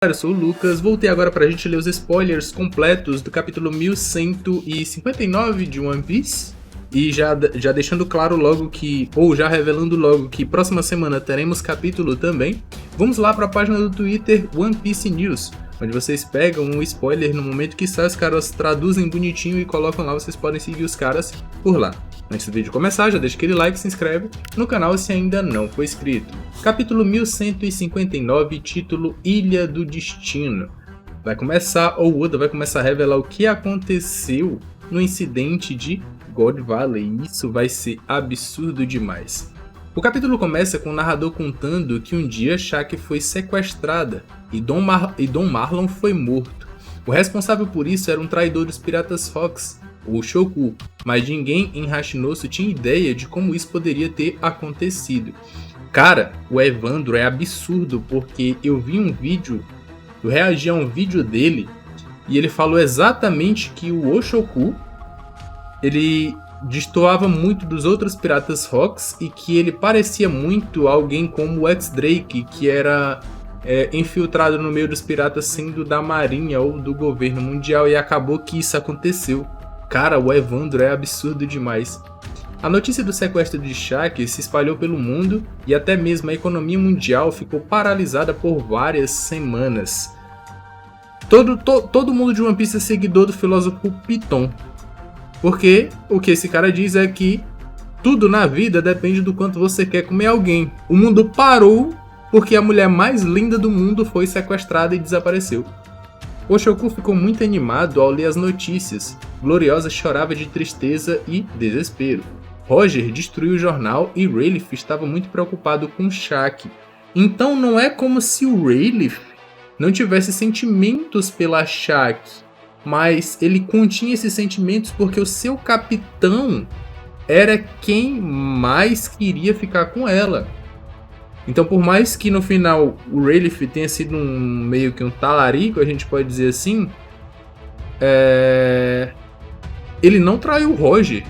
Eu sou o Lucas, voltei agora pra gente ler os spoilers completos do capítulo 1159 de One Piece. E já deixando claro logo que, ou já revelando logo que próxima semana teremos capítulo também. Vamos lá pra página do Twitter One Piece News, onde vocês pegam um spoiler no momento que sai, os caras traduzem bonitinho e colocam lá, vocês podem seguir os caras por lá. Antes do vídeo começar, já deixa aquele like e se inscreve no canal se ainda não for inscrito. Capítulo 1159, título Ilha do Destino. Vai começar, ou Oda vai começar a revelar o que aconteceu no incidente de God Valley, e isso vai ser absurdo demais. O capítulo começa com o narrador contando que um dia Shaq foi sequestrada e Don Marlon foi morto. O responsável por isso era um traidor dos Piratas Fox, o Shoku, mas ninguém em Hashinosu tinha ideia de como isso poderia ter acontecido. Cara, o Evandro é absurdo, porque eu reagi a um vídeo dele e ele falou exatamente que o Oshoku, ele destoava muito dos outros Piratas Fox e que ele parecia muito alguém como o X-Drake, que era infiltrado no meio dos piratas sendo da marinha ou do governo mundial, e acabou que isso aconteceu. Cara, o Evandro é absurdo demais. A notícia do sequestro de Shaq se espalhou pelo mundo e até mesmo a economia mundial ficou paralisada por várias semanas. Todo mundo de One Piece é seguidor do filósofo Piton, porque o que esse cara diz é que tudo na vida depende do quanto você quer comer alguém. O mundo parou porque a mulher mais linda do mundo foi sequestrada e desapareceu. Oshoku ficou muito animado ao ler as notícias. Gloriosa chorava de tristeza e desespero. Roger destruiu o jornal e Rayleigh estava muito preocupado com Shaq. Então não é como se o Rayleigh não tivesse sentimentos pela Shaq, mas ele continha esses sentimentos porque o seu capitão era quem mais queria ficar com ela. Então, por mais que no final o Rayleigh tenha sido meio que um talarico, a gente pode dizer assim, ele não traiu o Roger.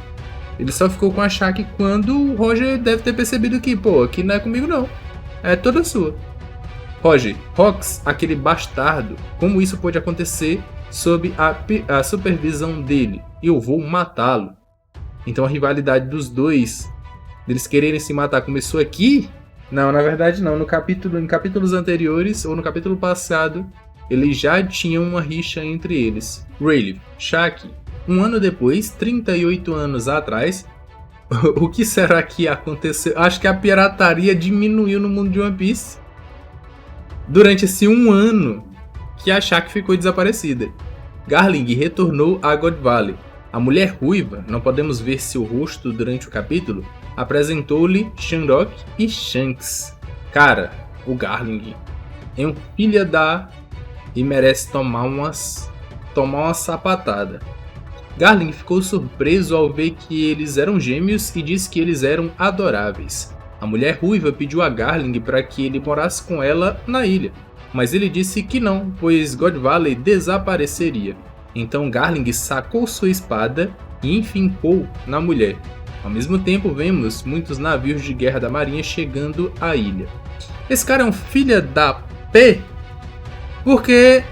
Ele só ficou com a Shaq quando o Roger deve ter percebido que, pô, aqui não é comigo não, é toda sua. Roger, Rox, aquele bastardo, como isso pode acontecer sob a supervisão dele? Eu vou matá-lo. Então a rivalidade dos dois, deles quererem se matar, começou aqui? Não, na verdade não. Em capítulos anteriores, ou no capítulo passado, eles já tinham uma rixa entre eles. Rayleigh, Shaq, um ano depois, 38 anos atrás, o que será que aconteceu? Acho que a pirataria diminuiu no mundo de One Piece durante esse um ano que a Shaq ficou desaparecida. Garling retornou a God Valley. A mulher ruiva, não podemos ver seu rosto durante o capítulo, apresentou-lhe Shanrock e Shanks. Cara, o Garling é um filho e merece tomar uma sapatada. Garling ficou surpreso ao ver que eles eram gêmeos e disse que eles eram adoráveis. A mulher ruiva pediu a Garling para que ele morasse com ela na ilha, mas ele disse que não, pois God Valley desapareceria. Então Garling sacou sua espada e enfincou na mulher. Ao mesmo tempo, vemos muitos navios de guerra da marinha chegando à ilha. Esse cara é um filho da P, porque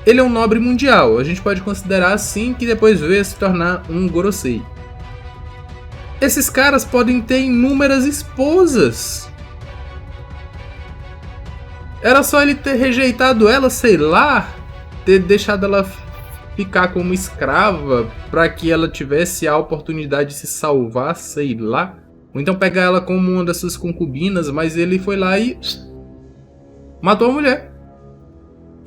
ele é um nobre mundial. A gente pode considerar assim, que depois veio a se tornar um Gorosei. Esses caras podem ter inúmeras esposas. Era só ele ter rejeitado ela, sei lá, ter deixado ela ficar como escrava para que ela tivesse a oportunidade de se salvar, sei lá. Ou então pegar ela como uma das suas concubinas, mas ele foi lá e matou a mulher.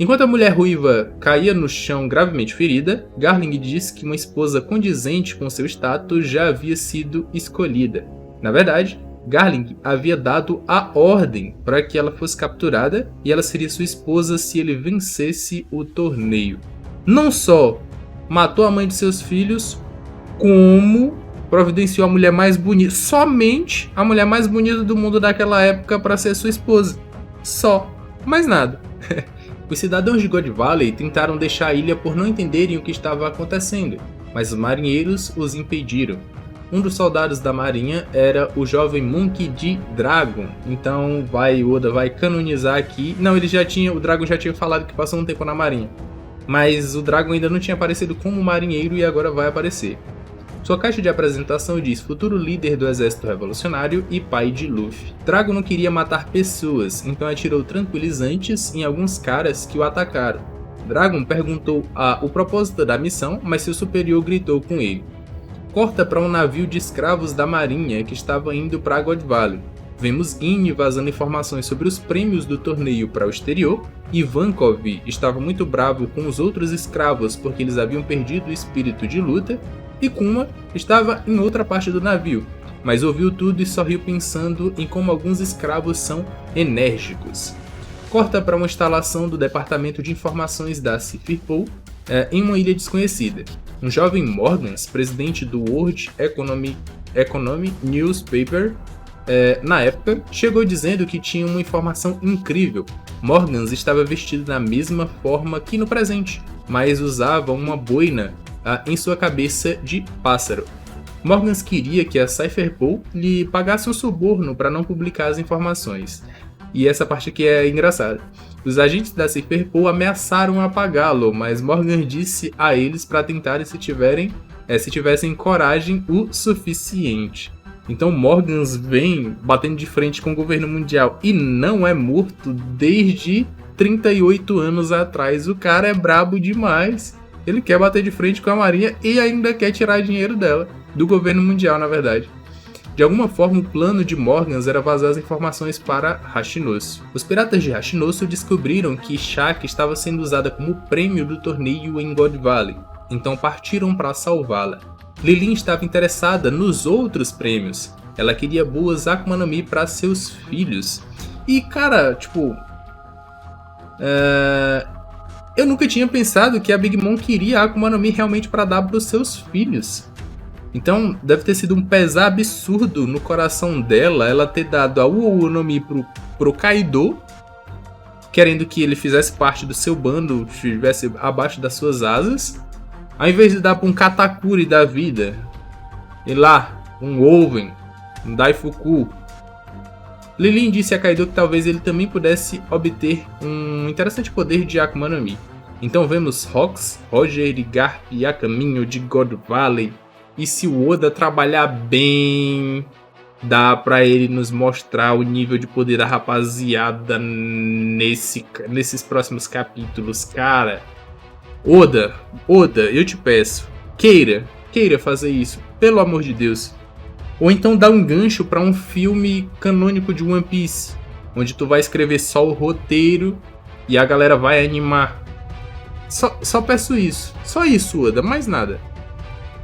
Enquanto a mulher ruiva caía no chão gravemente ferida, Garling disse que uma esposa condizente com seu status já havia sido escolhida. Na verdade, Garling havia dado a ordem para que ela fosse capturada e ela seria sua esposa se ele vencesse o torneio. Não só matou a mãe de seus filhos, como providenciou a mulher mais bonita, somente a mulher mais bonita do mundo daquela época para ser sua esposa. Só, mais nada. Os cidadãos de God Valley tentaram deixar a ilha por não entenderem o que estava acontecendo, mas os marinheiros os impediram. Um dos soldados da marinha era o jovem Monkey D. Dragon. Então o Oda vai canonizar aqui. Não, o Dragon já tinha falado que passou um tempo na marinha. Mas o Dragon ainda não tinha aparecido como marinheiro e agora vai aparecer. Sua caixa de apresentação diz futuro líder do exército revolucionário e pai de Luffy. Dragon não queria matar pessoas, então atirou tranquilizantes em alguns caras que o atacaram. Dragon perguntou o propósito da missão, mas seu superior gritou com ele. Corta para um navio de escravos da marinha que estava indo para God Valley. Vemos Ine vazando informações sobre os prêmios do torneio para o exterior, e Ivankov estava muito bravo com os outros escravos porque eles haviam perdido o espírito de luta, e Kuma estava em outra parte do navio, mas ouviu tudo e sorriu pensando em como alguns escravos são enérgicos. Corta para uma instalação do Departamento de Informações da Sifirpol em uma ilha desconhecida. Um jovem Morgans, presidente do World Economy Newspaper, na época, chegou dizendo que tinha uma informação incrível. Morgans estava vestido da mesma forma que no presente, mas usava uma boina em sua cabeça de pássaro. Morgans queria que a Sifirpol lhe pagasse um suborno para não publicar as informações. E essa parte aqui é engraçada. Os agentes da Sifirpol ameaçaram apagá-lo, mas Morgan disse a eles para tentarem se tivessem coragem o suficiente. Então Morgans vem batendo de frente com o governo mundial e não é morto desde 38 anos atrás. O cara é brabo demais. Ele quer bater de frente com a marinha e ainda quer tirar dinheiro dela, do governo mundial, na verdade. De alguma forma, o plano de Morgans era vazar as informações para Hashinosu. Os piratas de Hashinosu descobriram que Shaka estava sendo usada como prêmio do torneio em God Valley, então partiram para salvá-la. Lilin estava interessada nos outros prêmios. Ela queria boas Akuma no Mi para seus filhos. E, cara, eu nunca tinha pensado que a Big Mom queria a Akuma no Mi realmente para dar para os seus filhos. Então, deve ter sido um pesar absurdo no coração dela, ela ter dado a Uou no Mi pro Kaido, querendo que ele fizesse parte do seu bando, estivesse abaixo das suas asas, ao invés de dar pra um Katakuri da vida, e lá, um Oven, um Daifuku. Lilin disse a Kaido que talvez ele também pudesse obter um interessante poder de Akuma no Mi. Então vemos Rox, Roger e Garp a caminho de God Valley. E se o Oda trabalhar bem, dá pra ele nos mostrar o nível de poder da rapaziada nesses próximos capítulos, cara. Oda, eu te peço, queira fazer isso, pelo amor de Deus. Ou então dá um gancho pra um filme canônico de One Piece, onde tu vai escrever só o roteiro e a galera vai animar. Só peço isso, só isso, Oda, mais nada.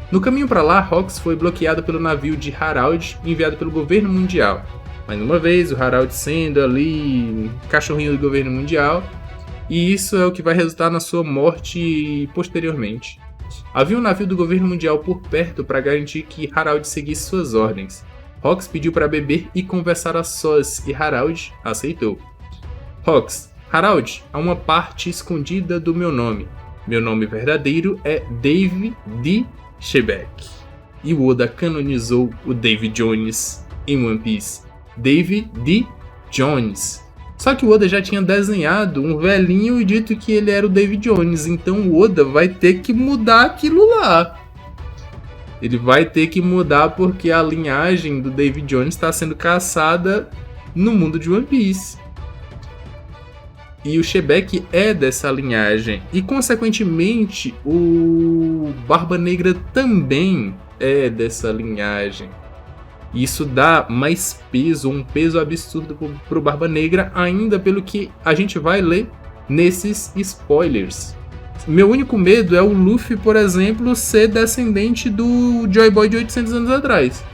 No caminho para lá, Rox foi bloqueado pelo navio de Harald, enviado pelo governo mundial. Mais uma vez, o Harald sendo ali cachorrinho do governo mundial, e isso é o que vai resultar na sua morte posteriormente. Havia um navio do governo mundial por perto para garantir que Harald seguisse suas ordens. Rox pediu para beber e conversar a sós, e Harald aceitou. Rox, Harald, há uma parte escondida do meu nome. Meu nome verdadeiro é Dave D. Shebeck. E o Oda canonizou o Davy Jones em One Piece. Davy D. Jones. Só que o Oda já tinha desenhado um velhinho e dito que ele era o Davy Jones. Então o Oda vai ter que mudar aquilo lá. Ele vai ter que mudar porque a linhagem do Davy Jones está sendo caçada no mundo de One Piece. E o Shebeck é dessa linhagem. E, consequentemente, o Barba Negra também é dessa linhagem. Isso dá mais peso, um peso absurdo pro Barba Negra, ainda pelo que a gente vai ler nesses spoilers. Meu único medo é o Luffy, por exemplo, ser descendente do Joy Boy de 800 anos atrás.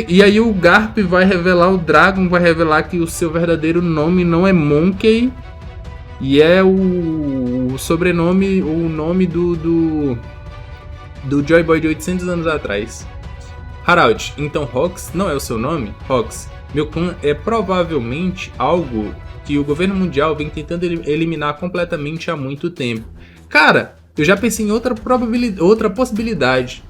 E aí o Garp vai revelar, o Dragon vai revelar que o seu verdadeiro nome não é Monkey, e é o sobrenome, o nome do Joy Boy de 800 anos atrás. Harald, então Rox não é o seu nome? Rox, meu clã é provavelmente algo que o governo mundial vem tentando eliminar completamente há muito tempo. Cara, eu já pensei em outra possibilidade.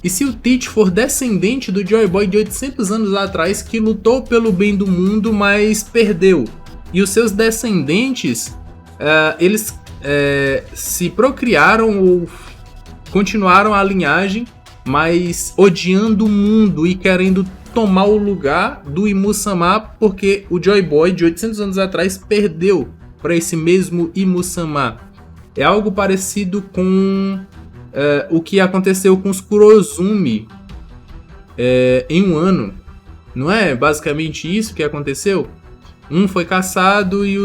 E se o Teach for descendente do Joy Boy de 800 anos atrás que lutou pelo bem do mundo, mas perdeu? E os seus descendentes, eles se procriaram ou continuaram a linhagem, mas odiando o mundo e querendo tomar o lugar do Imu-sama, porque o Joy Boy de 800 anos atrás perdeu para esse mesmo Imu-sama. É algo parecido com o que aconteceu com os Kurozumi em um ano. Não é basicamente isso que aconteceu? Um foi caçado e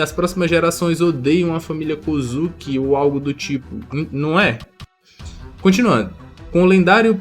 as próximas gerações odeiam a família Kozuki ou algo do tipo, não é? Continuando. Com o lendário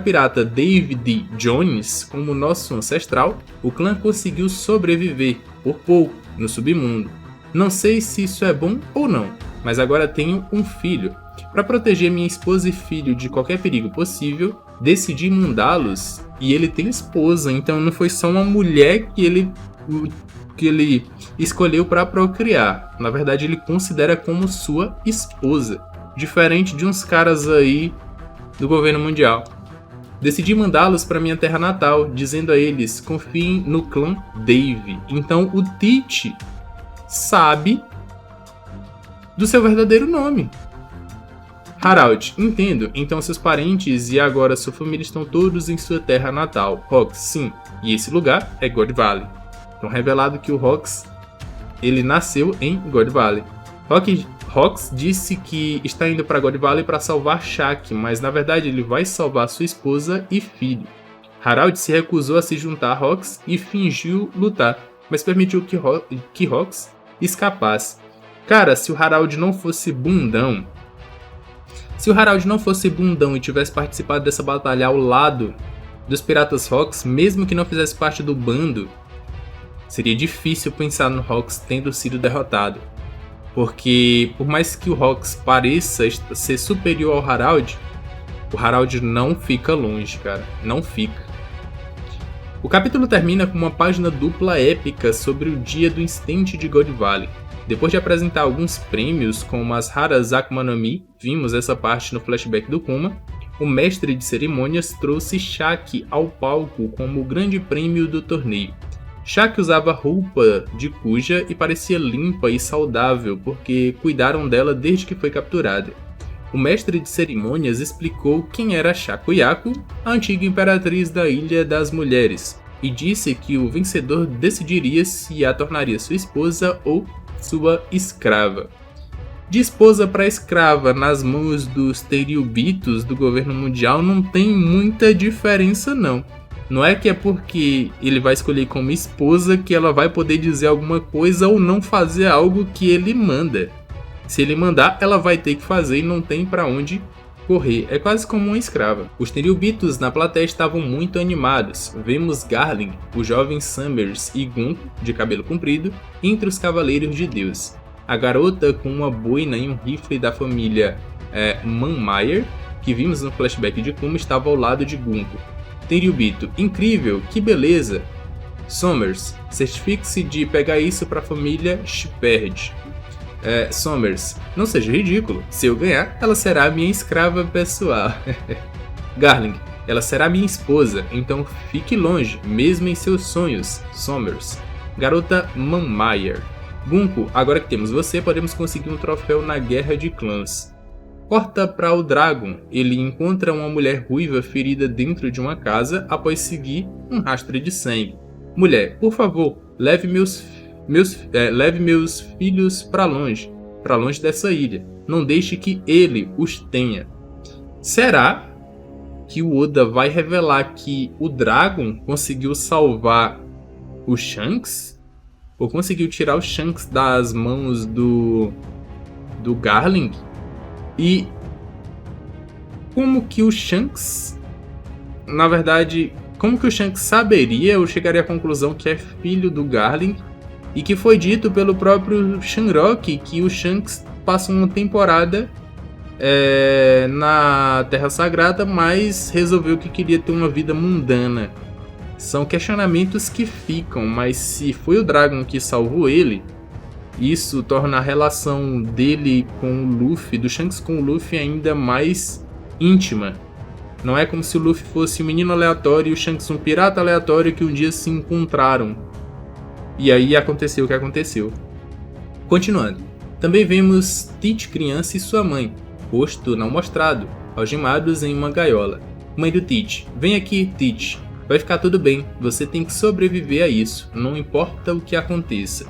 pirata David Jones como nosso ancestral, o clã conseguiu sobreviver, por pouco, no submundo. Não sei se isso é bom ou não, mas agora tenho um filho. Para proteger minha esposa e filho de qualquer perigo possível, decidi mandá-los, e ele tem esposa, então não foi só uma mulher que ele escolheu para procriar. Na verdade, ele considera como sua esposa. Diferente de uns caras aí do governo mundial. Decidi mandá-los para minha terra natal, dizendo a eles, confiem no clã Dave. Então o Teach sabe do seu verdadeiro nome. Harald, entendo. Então seus parentes e agora sua família estão todos em sua terra natal. Rox, sim. E esse lugar é God Valley. Então revelado que o Rox, ele nasceu em God Valley. Rox disse que está indo para God Valley para salvar Shaq, mas na verdade ele vai salvar sua esposa e filho. Harald se recusou a se juntar a Rox e fingiu lutar, mas permitiu que Rox escapasse. Cara, se o Harald não fosse bundão e tivesse participado dessa batalha ao lado dos Piratas Rox, mesmo que não fizesse parte do bando, seria difícil pensar no Rox tendo sido derrotado. Porque, por mais que o Rox pareça ser superior ao Harald, o Harald não fica longe, cara. Não fica. O capítulo termina com uma página dupla épica sobre o dia do incidente de God Valley. Depois de apresentar alguns prêmios, como as raras Akuma no Mi, vimos essa parte no flashback do Kuma, o mestre de cerimônias trouxe Shaq ao palco como o grande prêmio do torneio. Shaq usava roupa de Kuja e parecia limpa e saudável porque cuidaram dela desde que foi capturada. O mestre de cerimônias explicou quem era Shakuyaku, a antiga imperatriz da Ilha das Mulheres, e disse que o vencedor decidiria se a tornaria sua esposa ou sua escrava. De esposa para escrava nas mãos dos Tenryubitos do governo mundial não tem muita diferença não. Não é que é porque ele vai escolher como esposa que ela vai poder dizer alguma coisa ou não fazer algo que ele manda. Se ele mandar, ela vai ter que fazer e não tem pra onde correr. É quase como uma escrava. Os Tenryubitos na plateia estavam muito animados. Vemos Garling, o jovem Summers e Gunko, de cabelo comprido, entre os Cavaleiros de Deus. A garota com uma boina e um rifle da família Manmeyer, que vimos no flashback de Kuma, estava ao lado de Gunko. Tenryubito, incrível, que beleza! Summers, certifique-se de pegar isso pra família Shepard. Summers, não seja ridículo, se eu ganhar, ela será minha escrava pessoal. Garling, ela será minha esposa, então fique longe, mesmo em seus sonhos, Summers. Garota Manmeyer. Gunko, agora que temos você, podemos conseguir um troféu na Guerra de Clãs. Corta para o Dragon, ele encontra uma mulher ruiva ferida dentro de uma casa após seguir um rastro de sangue. Mulher, por favor, leve meus filhos para longe dessa ilha. Não deixe que ele os tenha. Será que o Oda vai revelar que o Dragon conseguiu salvar o Shanks? Ou conseguiu tirar o Shanks das mãos do Garling? E como que o Shanks, na verdade, como que o Shanks saberia, eu chegaria à conclusão que é filho do Garling, e que foi dito pelo próprio Shanrock que o Shanks passa uma temporada na Terra Sagrada, mas resolveu que queria ter uma vida mundana. São questionamentos que ficam, mas se foi o Dragon que salvou ele, isso torna a relação dele com o Luffy, do Shanks com o Luffy, ainda mais íntima. Não é como se o Luffy fosse um menino aleatório e o Shanks um pirata aleatório que um dia se encontraram. E aí aconteceu o que aconteceu. Continuando. Também vemos Teach criança e sua mãe, rosto não mostrado, algemados em uma gaiola. Mãe do Teach: vem aqui, Teach. Vai ficar tudo bem, você tem que sobreviver a isso, não importa o que aconteça.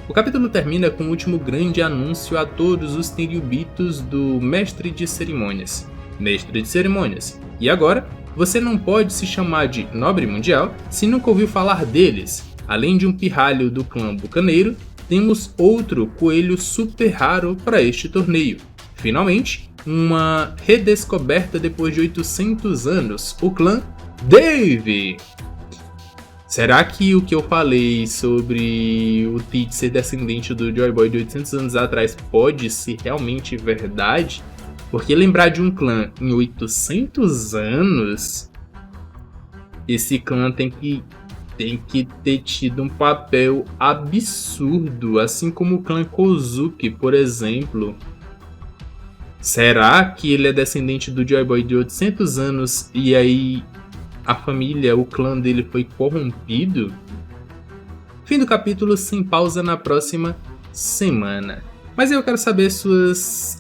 O capítulo termina com o último grande anúncio a todos os Tenryubitos do Mestre de Cerimônias. Mestre de Cerimônias. E agora, você não pode se chamar de Nobre Mundial se nunca ouviu falar deles. Além de um pirralho do clã Bucaneiro, temos outro coelho super raro para este torneio. Finalmente, uma redescoberta depois de 800 anos, o clã Dave! Será que o que eu falei sobre o Teach ser descendente do Joy Boy de 800 anos atrás pode ser realmente verdade? Porque lembrar de um clã em 800 anos, esse clã tem que ter tido um papel absurdo, assim como o clã Kozuki, por exemplo. Será que ele é descendente do Joy Boy de 800 anos e aí a família, o clã dele foi corrompido? Fim do capítulo, sem pausa na próxima semana. Mas eu quero saber seus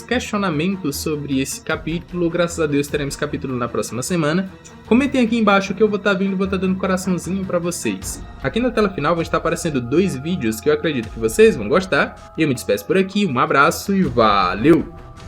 questionamentos sobre esse capítulo. Graças a Deus teremos capítulo na próxima semana. Comentem aqui embaixo que eu vou estar vindo e vou estar dando coraçãozinho pra vocês. Aqui na tela final vão estar aparecendo 2 vídeos que eu acredito que vocês vão gostar. Eu me despeço por aqui, um abraço e valeu!